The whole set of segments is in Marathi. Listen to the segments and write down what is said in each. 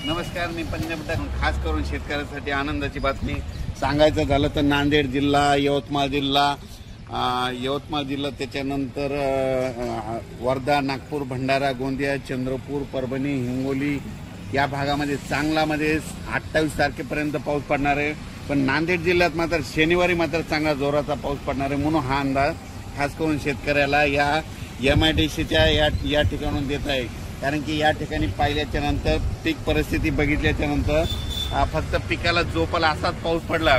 नमस्कार, मी पंजाब खास करून शेतकऱ्यांसाठी आनंदाची बातमी सांगायचं झालं तर नांदेड जिल्हा, यवतमाळ जिल्हा त्याच्यानंतर वर्धा, नागपूर, भंडारा, गोंदिया, चंद्रपूर, परभणी, हिंगोली या भागामध्ये चांगलामध्ये 28 तारखेपर्यंत पाऊस पडणार आहे। पण नांदेड जिल्ह्यात मात्र शनिवारी मात्र चांगला जोराचा पाऊस पडणार आहे, म्हणून हा अंदाज खास करून शेतकऱ्याला या MIDCच्या या ठिकाणून देत आहे। कारण की या ठिकाणी पाहिल्याच्या नंतर पीक परिस्थिती बघितल्याच्या नंतर फक्त पिकाला जोपाला असाच पाऊस पडला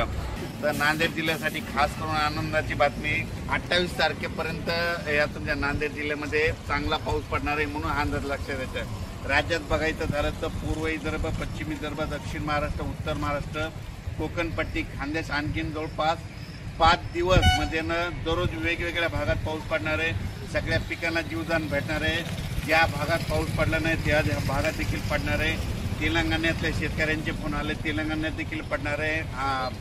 तर नांदेड जिल्ह्यासाठी खास करून आनंदाची बातमी 28 तारखेपर्यंत या तुमच्या नांदेड जिल्ह्यामध्ये चांगला पाऊस पडणार आहे, म्हणून हा अंदाज लक्षात येतो। राज्यात बघायचं झालं तर पूर्व विदर्भ, पश्चिम विदर्भ, दक्षिण महाराष्ट्र, उत्तर महाराष्ट्र, कोकण पट्टी, खानदेश आणखीन जवळपास 5 दिवस म्हणजे दररोज वेगवेगळ्या भागात पाऊस पडणार आहे। सगळ्या पिकांना जीवदान भेटणार आहे। ज्या भागात पाऊस पडला नाही त्या भागात देखील पडणार आहे। तेलंगणातल्या शेतकऱ्यांचे फोन आले, तेलंगणात देखील पडणार आहे।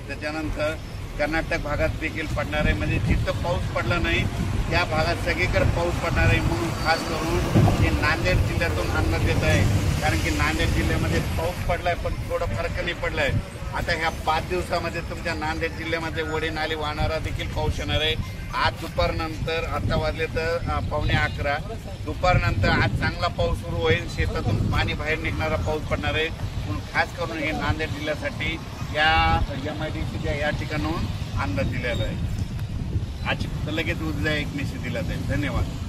त्याच्यानंतर कर्नाटक भागात देखील पडणार आहे। म्हणजे जिथं पाऊस पडला नाही त्या भागात सगळीकडे पाऊस पडणार आहे, म्हणून खास करून हे नांदेड जिल्ह्यातून अंदाज येत आहे। कारण की नांदेड जिल्ह्यामध्ये पाऊस पडलाय पण थोडं फरक नाही पडलाय। आता ह्या 5 दिवसामध्ये तुमच्या नांदेड जिल्ह्यामध्ये वडे नाले वाहणारा देखील पाऊस येणार आहे। आज दुपारनंतर, आता वाजले तर 11:15, दुपारनंतर आज चांगला पाऊस सुरू होईल। शेतातून पाणी बाहेर निघणारा पाऊस पडणार आहे, म्हणून खास करून हे नांदेड जिल्ह्यासाठी या MIDCच्या या ठिकाणाहून अंदाज दिलेला आहे। आज लगेच उद्या एक मेसेज दिला जाईल। धन्यवाद।